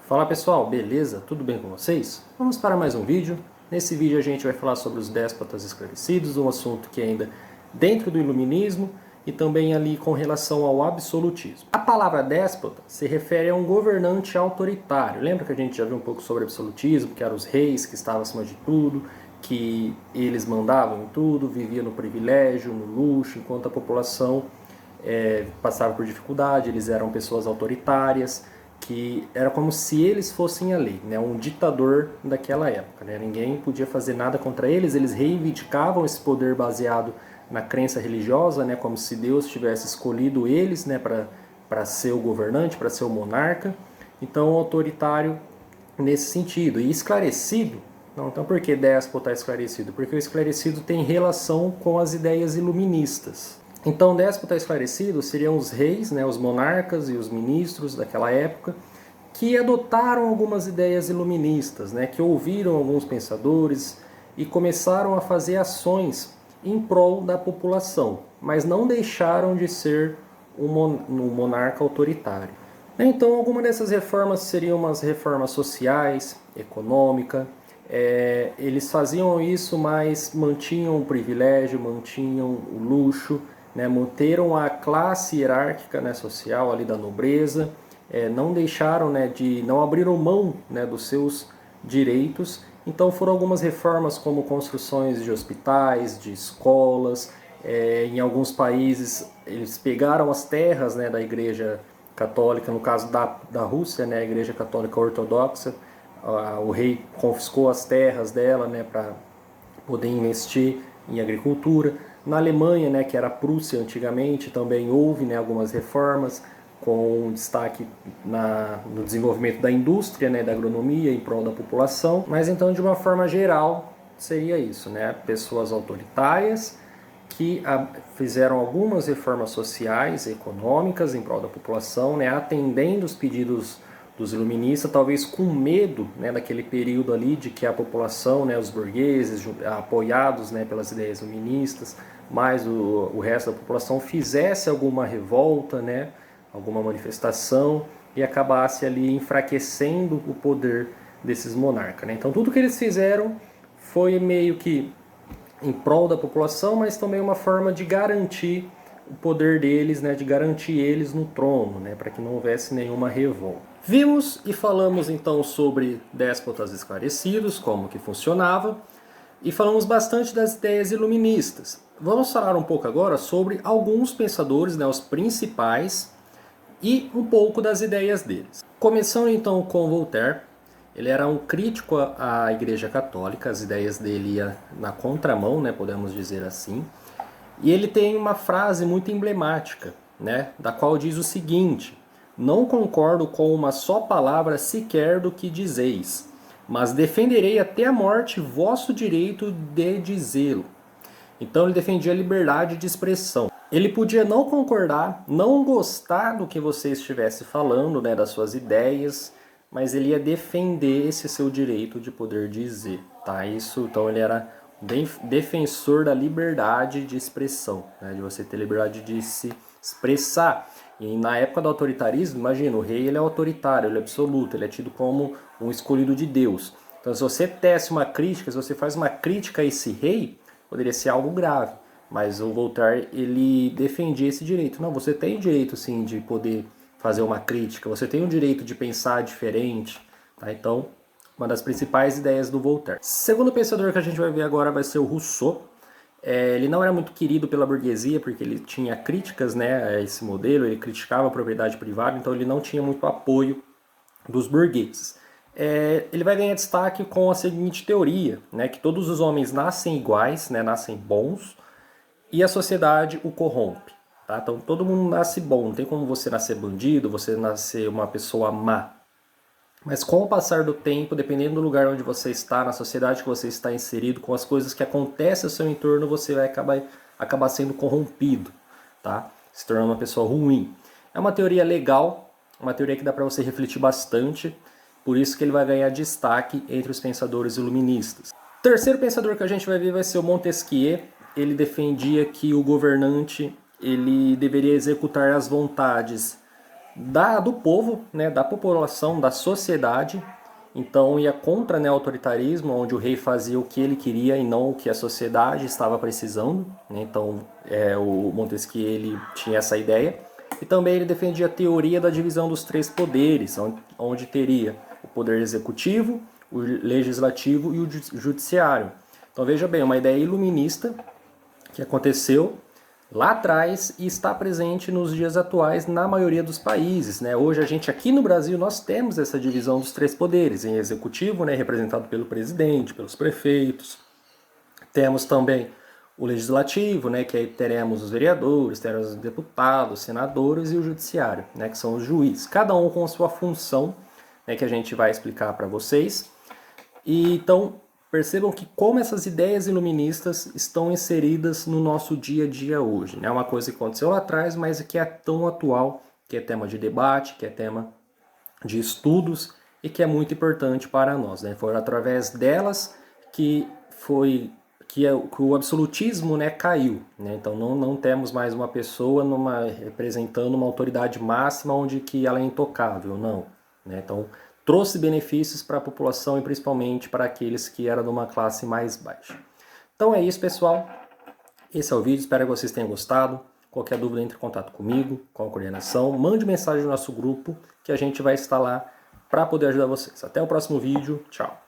Fala pessoal, beleza? Tudo bem com vocês? Vamos para mais um vídeo. Nesse vídeo a gente vai falar sobre os déspotas esclarecidos, um assunto que ainda dentro do iluminismo e também ali com relação ao absolutismo. A palavra déspota se refere a um governante autoritário. Lembra que a gente já viu um pouco sobre absolutismo, que eram os reis que estavam acima de tudo, que eles mandavam em tudo, viviam no privilégio, no luxo, enquanto a população passava por dificuldade, eles eram pessoas autoritárias, que era como se eles fossem a lei, né? Um ditador daquela época, né? Ninguém podia fazer nada contra eles, eles reivindicavam esse poder baseado na crença religiosa, né? Como se Deus tivesse escolhido eles, né? para ser o governante, para ser o monarca. Então, autoritário nesse sentido. E esclarecido, não, então por que déspota esclarecido? Porque o esclarecido tem relação com as ideias iluministas. Então, déspota esclarecido seriam os reis, né, os monarcas e os ministros daquela época, que adotaram algumas ideias iluministas, né, que ouviram alguns pensadores e começaram a fazer ações em prol da população, mas não deixaram de ser um monarca autoritário. Então, algumas dessas reformas seriam umas reformas sociais, econômicas. Eles faziam isso, mas mantinham o privilégio, mantinham o luxo, né, manteram a classe hierárquica, né, social ali da nobreza, não deixaram, né, não abriram mão, né, dos seus direitos. Então foram algumas reformas como construções de hospitais, de escolas. Em alguns países eles pegaram as terras, né, da Igreja Católica, no caso da Rússia, né, a Igreja Católica Ortodoxa. O rei confiscou as terras dela, né, para poder investir em agricultura. Na Alemanha, né, que era a Prússia antigamente, também houve, né, algumas reformas, com destaque no desenvolvimento da indústria, né, da agronomia em prol da população. Mas então, de uma forma geral, seria isso, né? Pessoas autoritárias que fizeram algumas reformas sociais, econômicas em prol da população, né, atendendo os pedidos dos iluministas, talvez com medo, né, daquele período ali de que a população, né, os burgueses, apoiados, né, pelas ideias iluministas, mais o resto da população fizesse alguma revolta, né, alguma manifestação e acabasse ali enfraquecendo o poder desses monarcas, né? Então tudo que eles fizeram foi meio que em prol da população, mas também uma forma de garantir o poder deles, né, de garantir eles no trono, né, para que não houvesse nenhuma revolta. Vimos e falamos então sobre déspotas esclarecidos, como que funcionava, e falamos bastante das ideias iluministas. Vamos falar um pouco agora sobre alguns pensadores, né, os principais, e um pouco das ideias deles. Começando então com Voltaire. Ele era um crítico à Igreja Católica, as ideias dele iam na contramão, né, podemos dizer assim. E ele tem uma frase muito emblemática, né, da qual diz o seguinte: não concordo com uma só palavra sequer do que dizeis, mas defenderei até a morte vosso direito de dizê-lo. Então ele defendia a liberdade de expressão. Ele podia não concordar, não gostar do que você estivesse falando, né, das suas ideias, mas ele ia defender esse seu direito de poder dizer, tá? Então ele era bem defensor da liberdade de expressão, né, de você ter liberdade de se expressar. E na época do autoritarismo, imagina, o rei ele é autoritário, ele é absoluto, ele é tido como um escolhido de Deus. Então se você tece uma crítica, se você faz uma crítica a esse rei, poderia ser algo grave. Mas o Voltaire, ele defendia esse direito. Não, você tem o direito sim de poder fazer uma crítica, você tem o direito de pensar diferente, tá? Então, uma das principais ideias do Voltaire. Segundo pensador que a gente vai ver agora vai ser o Rousseau. Ele não era muito querido pela burguesia, porque ele tinha críticas, né, a esse modelo, ele criticava a propriedade privada, então ele não tinha muito apoio dos burgueses. Ele vai ganhar destaque com a seguinte teoria, né, que todos os homens nascem iguais, né, nascem bons, e a sociedade o corrompe. Tá? Então todo mundo nasce bom, não tem como você nascer bandido, você nascer uma pessoa má. Mas com o passar do tempo, dependendo do lugar onde você está, na sociedade que você está inserido, com as coisas que acontecem ao seu entorno, você vai acabar sendo corrompido, tá? Se tornando uma pessoa ruim. É uma teoria legal, uma teoria que dá para você refletir bastante, por isso que ele vai ganhar destaque entre os pensadores iluministas. O terceiro pensador que a gente vai ver vai ser o Montesquieu. Ele defendia que o governante ele deveria executar as vontades do povo, né, da população, da sociedade. Então ia contra, né, o autoritarismo, onde o rei fazia o que ele queria e não o que a sociedade estava precisando, né? Então o Montesquieu ele tinha essa ideia. E também ele defendia a teoria da divisão dos três poderes, onde teria o poder executivo, o legislativo e o judiciário. Então veja bem, uma ideia iluminista que aconteceu lá atrás e está presente nos dias atuais na maioria dos países, né? Hoje a gente aqui no Brasil nós temos essa divisão dos três poderes, em executivo, né, representado pelo presidente, pelos prefeitos. Temos também o legislativo, né, que aí teremos os vereadores, teremos os deputados, senadores e o judiciário, né, que são os juízes. Cada um com a sua função, né, que a gente vai explicar para vocês. E então percebam que como essas ideias iluministas estão inseridas no nosso dia a dia hoje. É uma coisa que aconteceu lá atrás, mas que é tão atual, que é tema de debate, que é tema de estudos e que é muito importante para nós. Né? Foi através delas que o absolutismo, né, caiu. Né? Então não temos mais uma pessoa representando uma autoridade máxima onde que ela é intocável, não. Né? Então trouxe benefícios para a população e principalmente para aqueles que eram de uma classe mais baixa. Então é isso, pessoal. Esse é o vídeo, espero que vocês tenham gostado. Qualquer dúvida, entre em contato comigo, com a coordenação. Mande mensagem no nosso grupo que a gente vai estar lá para poder ajudar vocês. Até o próximo vídeo. Tchau.